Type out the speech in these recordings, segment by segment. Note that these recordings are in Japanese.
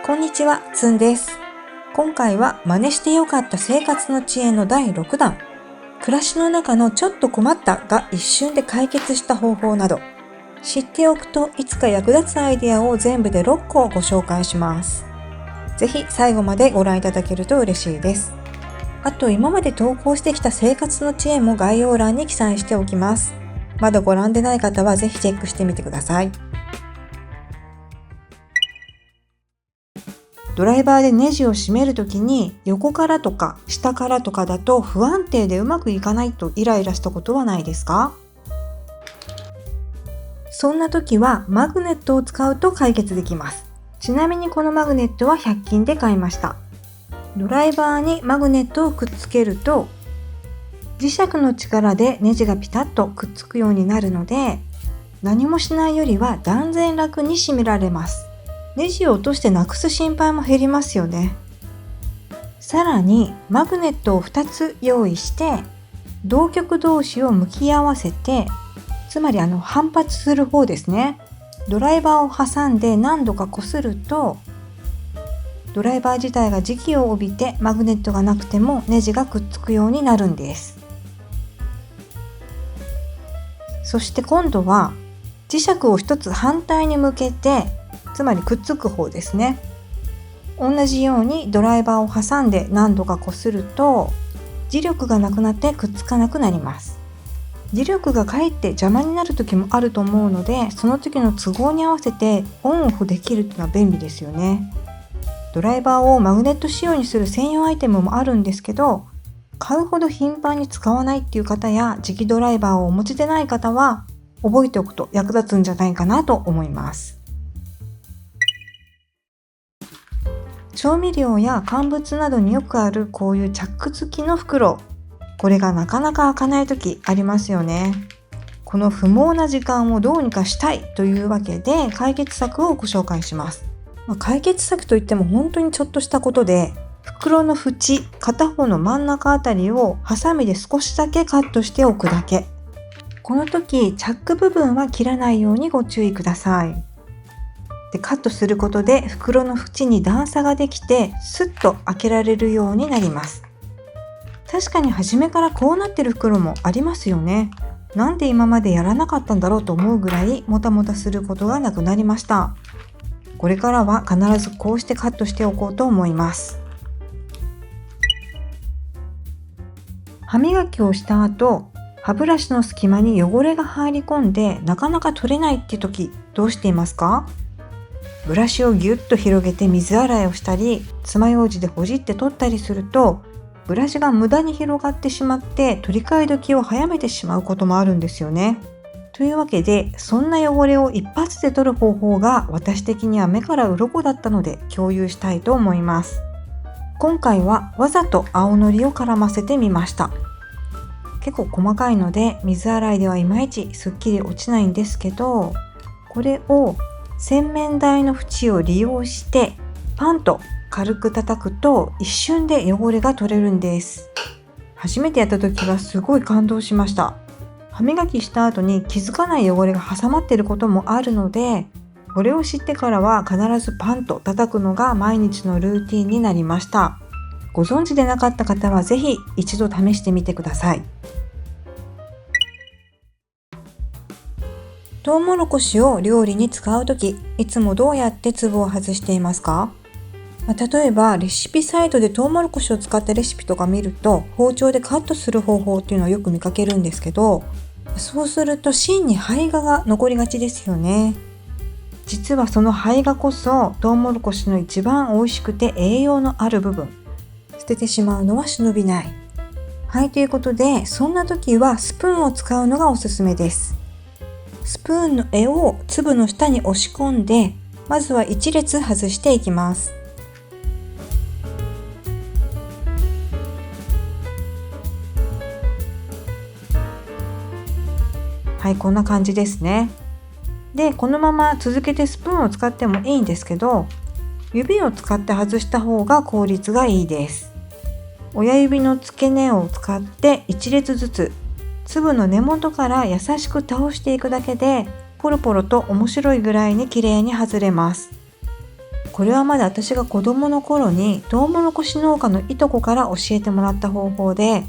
こんにちは、つんです。今回は真似してよかった生活の知恵の第6弾。暮らしの中のちょっと困ったが一瞬で解決した方法など、知っておくといつか役立つアイデアを全部で6個ご紹介します。ぜひ最後までご覧いただけると嬉しいです。あと今まで投稿してきた生活の知恵も概要欄に記載しておきます。まだご覧でない方はぜひチェックしてみてください。ドライバーでネジを締めるときに横からとか下からとかだと不安定でうまくいかないとイライラしたことはないですか？そんな時はマグネットを使うと解決できます。ちなみにこのマグネットは100均で買いました。ドライバーにマグネットをくっつけると磁石の力でネジがピタッとくっつくようになるので、何もしないよりは断然楽に締められます。ネジを落としてなくす心配も減りますよね。さらにマグネットを2つ用意して同極同士を向き合わせて、つまり反発する方ですね。ドライバーを挟んで何度かこするとドライバー自体が磁気を帯びてマグネットがなくてもネジがくっつくようになるんです。そして今度は磁石を一つ反対に向けて、つまりくっつく方ですね。同じようにドライバーを挟んで何度かこすると磁力がなくなってくっつかなくなります。磁力がかえって邪魔になる時もあると思うので、その時の都合に合わせてオンオフできるっていうのは便利ですよね。ドライバーをマグネット仕様にする専用アイテムもあるんですけど、買うほど頻繁に使わないっていう方や磁気ドライバーをお持ちでない方は覚えておくと役立つんじゃないかなと思います。調味料や乾物などによくあるこういうチャック付きの袋、これがなかなか開かない時ありますよね。この不毛な時間をどうにかしたいというわけで解決策をご紹介します。解決策といっても本当にちょっとしたことで、袋の縁片方の真ん中あたりをハサミで少しだけカットしておくだけ。この時チャック部分は切らないようにご注意ください。でカットすることで袋の縁に段差ができてスッと開けられるようになります。確かに初めからこうなってる袋もありますよね。なんで今までやらなかったんだろうと思うぐらいもたもたすることがなくなりました。これからは必ずこうしてカットしておこうと思います。歯磨きをした後、歯ブラシの隙間に汚れが入り込んでなかなか取れないって時、どうしていますか？ブラシをギュッと広げて水洗いをしたり、爪楊枝でほじって取ったりすると、ブラシが無駄に広がってしまって取り替え時を早めてしまうこともあるんですよね。というわけで、そんな汚れを一発で取る方法が私的には目から鱗だったので共有したいと思います。今回はわざと青のりを絡ませてみました。結構細かいので水洗いではいまいちすっきり落ちないんですけど、これを洗面台の縁を利用してパンと軽く叩くと一瞬で汚れが取れるんです。初めてやった時はすごい感動しました。歯磨きした後に気づかない汚れが挟まっていることもあるので、これを知ってからは必ずパンと叩くのが毎日のルーティンになりました。ご存知でなかった方はぜひ一度試してみてください。トウモロコシを料理に使うとき、いつもどうやって粒を外していますか？例えばレシピサイトでトウモロコシを使ったレシピとか見ると、包丁でカットする方法っていうのをよく見かけるんですけど、そうすると芯に胚芽が残りがちですよね。実はその胚芽こそトウモロコシの一番美味しくて栄養のある部分。捨ててしまうのは忍びない。はい、ということで、そんな時はスプーンを使うのがおすすめです。スプーンの柄を粒の下に押し込んで、まずは1列外していきます。はい、こんな感じですね。で、このまま続けてスプーンを使ってもいいんですけど、指を使って外した方が効率がいいです。親指の付け根を使って1列ずつ粒の根元から優しく倒していくだけで、ポロポロと面白いぐらいに綺麗に外れます。これはまだ私が子供の頃にトウモロコシ農家のいとこから教えてもらった方法で、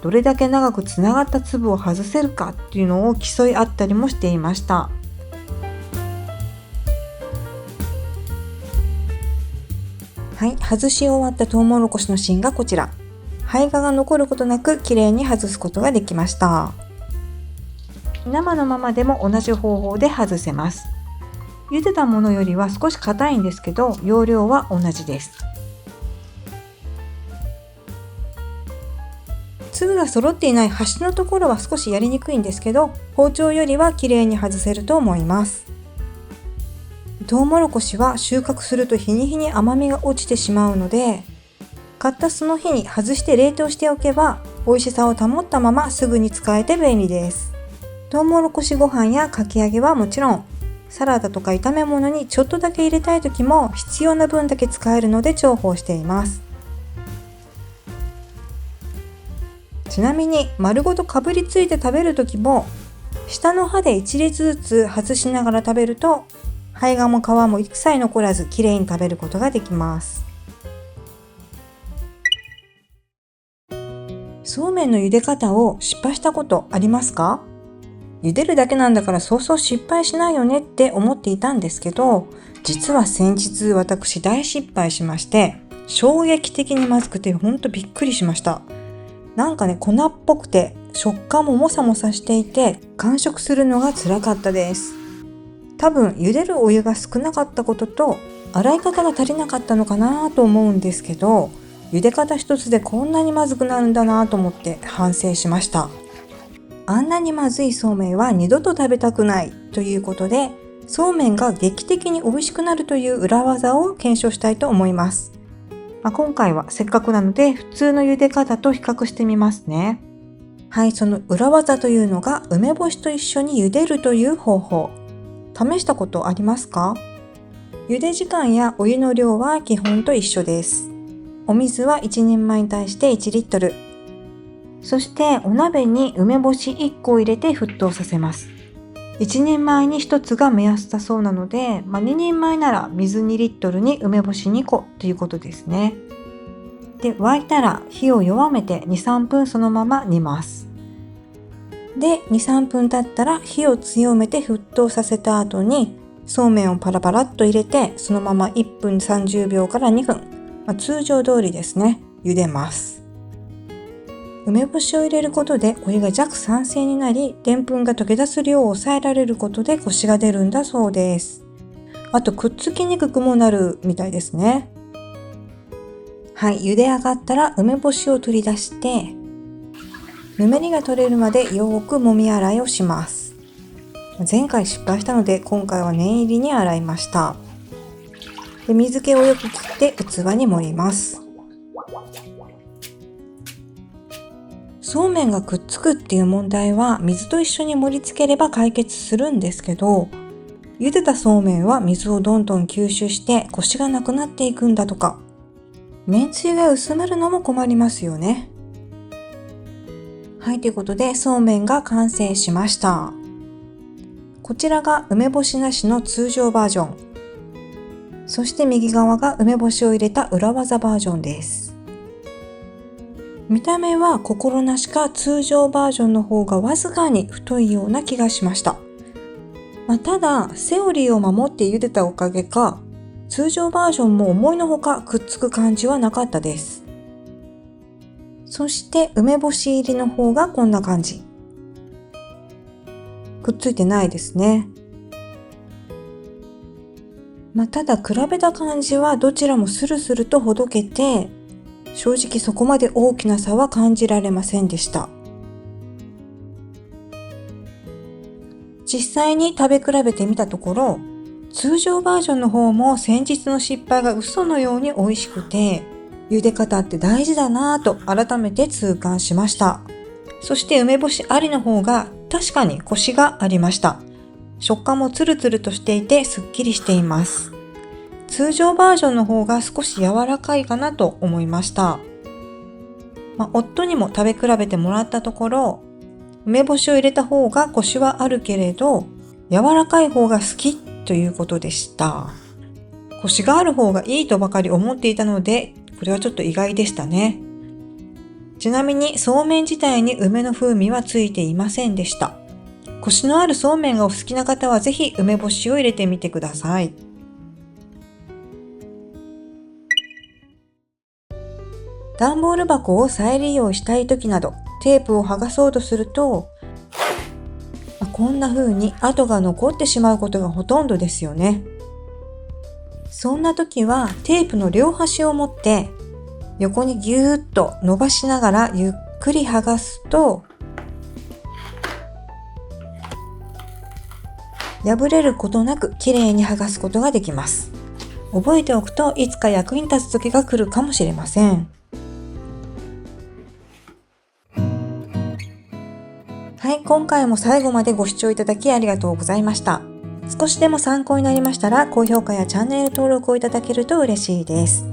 どれだけ長くつながった粒を外せるかっていうのを競い合ったりもしていました。はい、外し終わったトウモロコシの芯がこちら。胚芽が残ることなくきれいに外すことができました。生のままでも同じ方法で外せます。茹でたものよりは少し硬いんですけど、容量は同じです。粒が揃っていない端のところは少しやりにくいんですけど、包丁よりは綺麗に外せると思います。トウモロコシは収穫すると日に日に甘みが落ちてしまうので、買ったその日に外して冷凍しておけば美味しさを保ったまますぐに使えて便利です。トウモロコシご飯やかき揚げはもちろん、サラダとか炒め物にちょっとだけ入れたい時も必要な分だけ使えるので重宝しています。ちなみに丸ごとかぶりついて食べる時も、下の歯で1列ずつ外しながら食べると、胚芽も皮も一切残らずきれいに食べることができます。そうめんの茹で方を失敗したことありますか？茹でるだけなんだからそうそう失敗しないよねって思っていたんですけど、実は先日私大失敗しまして、衝撃的にまずくてほんとびっくりしました。なんかね、粉っぽくて食感ももさもさしていて、完食するのが辛かったです。多分茹でるお湯が少なかったことと洗い方が足りなかったのかなと思うんですけど、茹で方一つでこんなにまずくなるんだなと思って反省しました。あんなにまずいそうめんは二度と食べたくないということで、そうめんが劇的に美味しくなるという裏技を検証したいと思います。今回はせっかくなので普通の茹で方と比較してみますね。はい、その裏技というのが梅干しと一緒に茹でるという方法。試したことありますか？茹で時間やお湯の量は基本と一緒です。お水は1人前に対して1リットル。そしてお鍋に梅干し1個入れて沸騰させます。1人前に1つが目安だそうなので、2人前なら水2リットルに梅干し2個ということですね。で、沸いたら火を弱めて 2,3 分そのまま煮ます。で、2、3分経ったら火を強めて沸騰させた後にそうめんをパラパラっと入れて、そのまま1分30秒から2分、通常通りですね、茹でます。梅干しを入れることでお湯が弱酸性になり、でんぷんが溶け出す量を抑えられることでコシが出るんだそうです。あとくっつきにくくもなるみたいですね。はい、茹で上がったら梅干しを取り出して、ぬめりが取れるまでよく揉み洗いをします。前回失敗したので今回は念入りに洗いました。で、水気をよく切って器に盛ります。そうめんがくっつくっていう問題は水と一緒に盛り付ければ解決するんですけど、茹でたそうめんは水をどんどん吸収してコシがなくなっていくんだとか。めんつゆが薄まるのも困りますよね。はい、ということでそうめんが完成しました。こちらが梅干しなしの通常バージョン。そして右側が梅干しを入れた裏技バージョンです。見た目は心なしか通常バージョンの方がわずかに太いような気がしました。ただセオリーを守って茹でたおかげか、通常バージョンも思いのほかくっつく感じはなかったです。そして梅干し入りの方がこんな感じ。くっついてないですね。ただ比べた感じはどちらもスルスルとほどけて、正直そこまで大きな差は感じられませんでした。実際に食べ比べてみたところ、通常バージョンの方も先日の失敗が嘘のように美味しくて、茹で方って大事だなぁと改めて痛感しました。そして梅干しありの方が確かにコシがありました。食感もツルツルとしていてすっきりしています。通常バージョンの方が少し柔らかいかなと思いました。夫にも食べ比べてもらったところ、梅干しを入れた方がコシはあるけれど、柔らかい方が好きということでした。コシがある方がいいとばかり思っていたので、これはちょっと意外でしたね。ちなみにそうめん自体に梅の風味はついていませんでした。コシのあるそうめんがお好きな方はぜひ梅干しを入れてみてください。段ボール箱を再利用したい時など、テープを剥がそうとすると、こんな風に跡が残ってしまうことがほとんどですよね。そんな時はテープの両端を持って横にぎゅーっと伸ばしながらゆっくり剥がすと、破れることなくきれいに剥がすことができます。覚えておくといつか役に立つ時が来るかもしれません。はい、今回も最後までご視聴いただきありがとうございました。少しでも参考になりましたら高評価やチャンネル登録をいただけると嬉しいです。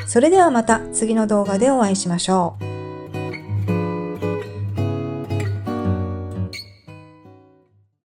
それではまた次の動画でお会いしましょう。